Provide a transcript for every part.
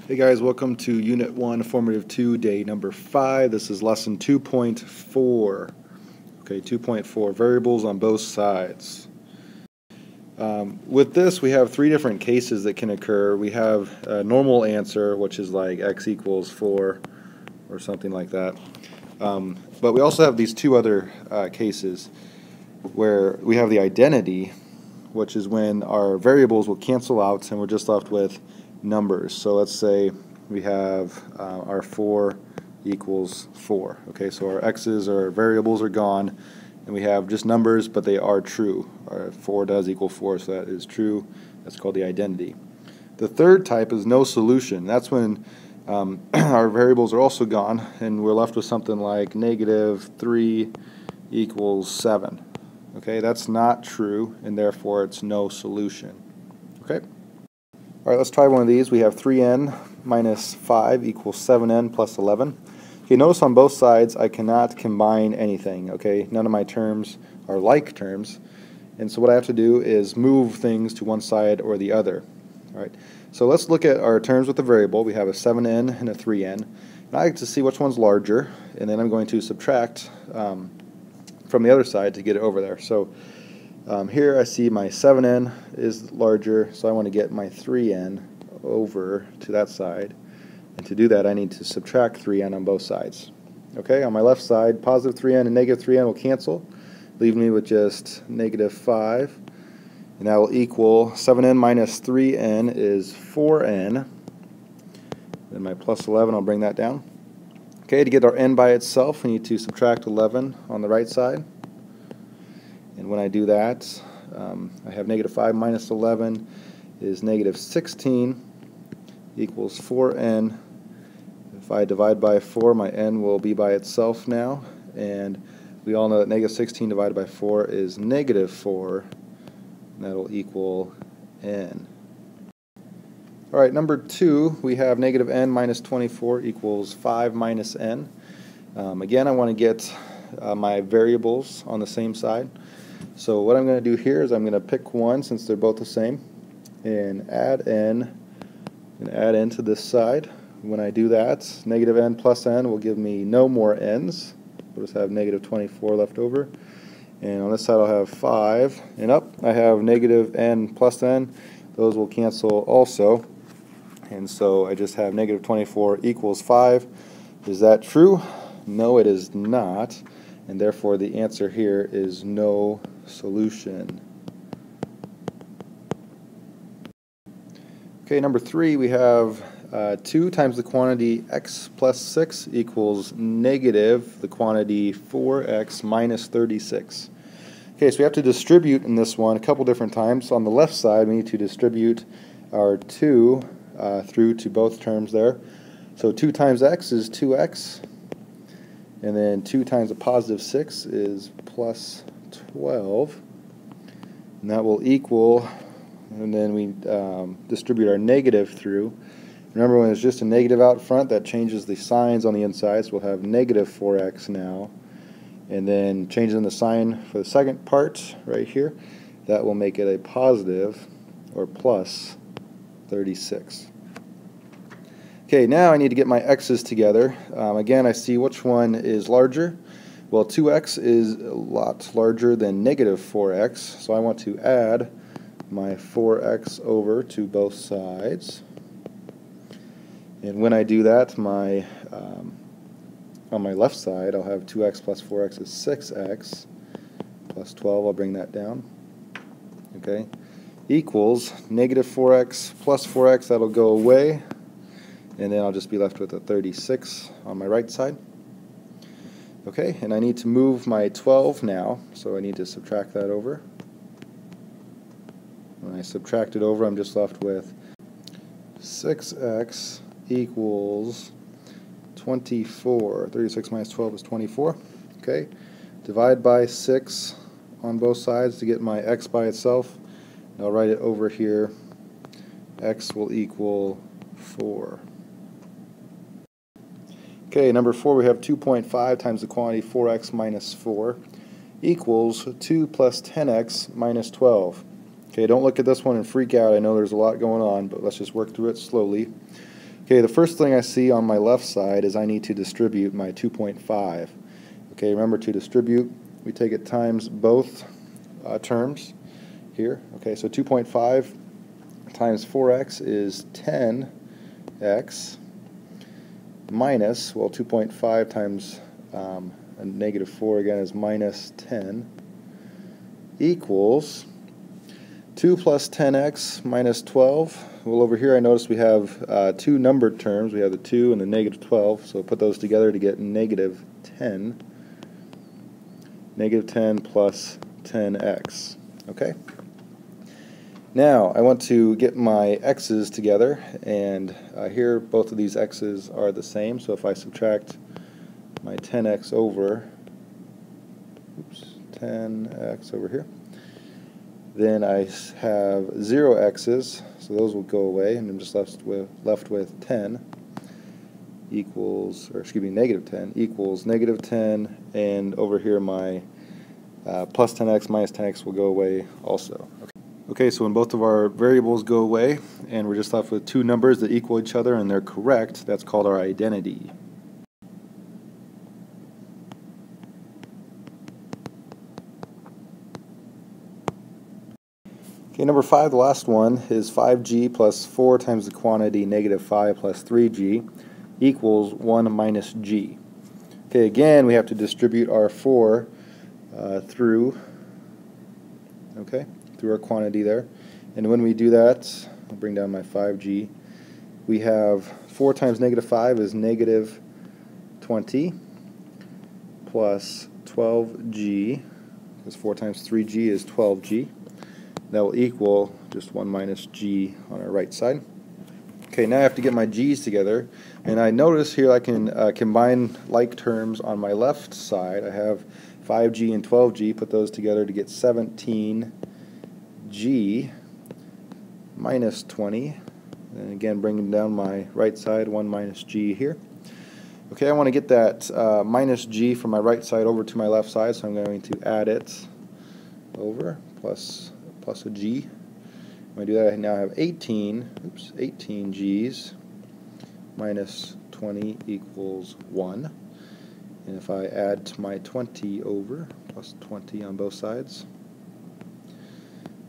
Hey guys, welcome to Unit 1, Formative 2, day number 5. This is lesson 2.4. Okay, 2.4, variables on both sides. With this, we have three different cases that can occur. We have a normal answer, which is like x equals 4 or something like that. But we also have these two other cases where we have the identity, which is when our variables will cancel out and we're just left with numbers. So let's say we have our 4 equals 4. Okay, so our x's or variables are gone and we have just numbers, but they are true. Our 4 does equal 4, so that is true. That's called the identity. The third type is no solution. That's when our variables are also gone and we're left with something like negative 3 equals 7. Okay, that's not true and therefore it's no solution. Okay? All right, let's try one of these. We have 3n minus 5 equals 7n plus 11. Okay, notice on both sides I cannot combine anything. Okay, none of my terms are like terms. And so what I have to do is move things to one side or the other. All right, so let's look at our terms with the variable. We have a 7n and a 3n. And I like to see which one's larger, and then I'm going to subtract from the other side to get it over there. So here I see my 7n is larger, so I want to get my 3n over to that side. And to do that, I need to subtract 3n on both sides. Okay, on my left side, positive 3n and negative 3n will cancel, leaving me with just negative 5. And that will equal 7n minus 3n is 4n. Then my plus 11, I'll bring that down. Okay, to get our n by itself, we need to subtract 11 on the right side. And when I do that, I have negative 5 minus 11 is negative 16 equals 4n. If I divide by 4, my n will be by itself now. And we all know that negative 16 divided by 4 is negative 4. And that will equal n. All right, number 2, we have negative n minus 24 equals 5 minus n. Again, I want to get my variables on the same side. So what I'm going to do here is I'm going to pick one since they're both the same and add n to this side. When I do that, negative n plus n will give me no more n's. We'll just have negative 24 left over. And on this side I'll have 5. And up I have negative n plus n. Those will cancel also. And so I just have negative 24 equals 5. Is that true? No, it is not. And therefore the answer here is no solution. Okay, number 3, we have 2 times the quantity x plus 6 equals negative the quantity 4x minus 36. Okay, so we have to distribute in this one a couple different times. On the left side, we need to distribute our 2 through to both terms there. So 2 times x is 2x. And then 2 times a positive 6 is plus 12. And that will equal, and then we distribute our negative through. Remember, when it's just a negative out front, that changes the signs on the inside. So we'll have negative 4x now. And then changing the sign for the second part right here, that will make it a positive or plus 36. Okay, now I need to get my x's together. Again, I see which one is larger. Well, 2x is a lot larger than negative 4x, so I want to add my 4x over to both sides. And when I do that, on my left side, I'll have 2x plus 4x is 6x plus 12. I'll bring that down. Okay, equals negative 4x plus 4x. That'll go away. And then I'll just be left with a 36 on my right side. Okay, and I need to move my 12 now, so I need to subtract that over. When I subtract it over, I'm just left with 6x equals 24. 36 minus 12 is 24. Okay, divide by 6 on both sides to get my x by itself. I'll write it over here. X will equal 4. Okay, number 4, we have 2.5 times the quantity 4x minus 4 equals 2 plus 10x minus 12. Okay, don't look at this one and freak out. I know there's a lot going on, but let's just work through it slowly. Okay, the first thing I see on my left side is I need to distribute my 2.5. Okay, remember to distribute, we take it times both terms here. Okay, so 2.5 times 4x is 10x minus, well, 2.5 times a negative 4 again is minus 10 equals 2 plus 10x minus 12. Well, over here I notice we have two numbered terms. We have the 2 and the negative 12, so put those together to get negative 10. Negative 10 plus 10x. Okay? Now, I want to get my x's together, and here both of these x's are the same, so if I subtract my 10x over, 10x over here, then I have 0 x's, so those will go away, and I'm just left with 10 equals, or excuse me, negative 10 equals negative 10, and over here my plus 10x minus 10x will go away also. Okay, so when both of our variables go away, and we're just left with two numbers that equal each other and they're correct, that's called our identity. Okay, number 5, the last one, is 5g plus 4 times the quantity negative 5 plus 3g equals 1 minus g. Okay, again, we have to distribute our 4 through our quantity there. And when we do that, I'll bring down my 5g, we have 4 times negative 5 is negative 20 plus 12g, because 4 times 3g is 12g. That will equal just 1 minus g on our right side. Okay, now I have to get my g's together, and I notice here I can combine like terms on my left side. I have 5g and 12g, put those together to get 17g minus 20, and again bringing down my right side, 1 minus g here. Okay, I want to get that minus g from my right side over to my left side, so I'm going to add it over, plus a g. When I do that, I now have 18 g's minus 20 equals 1. And if I add my 20 over, plus 20 on both sides,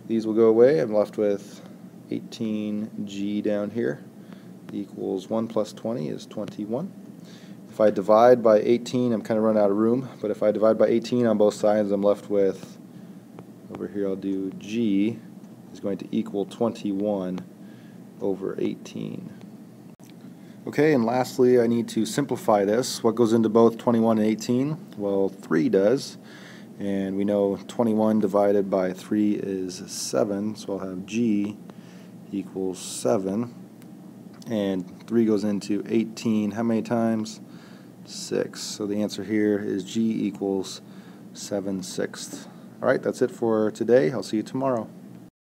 these will go away. I'm left with 18g down here equals 1 plus 20 is 21. If I divide by 18, I'm kind of running out of room, but if I divide by 18 on both sides, I'm left with, over here I'll do g is going to equal 21 over 18. Okay, and lastly I need to simplify this. What goes into both 21 and 18? Well, 3 does, and we know 21 divided by 3 is 7, so I'll have g equals 7, and 3 goes into 18 how many times? 6. So the answer here is g equals 7/6. Alright, that's it for today. I'll see you tomorrow.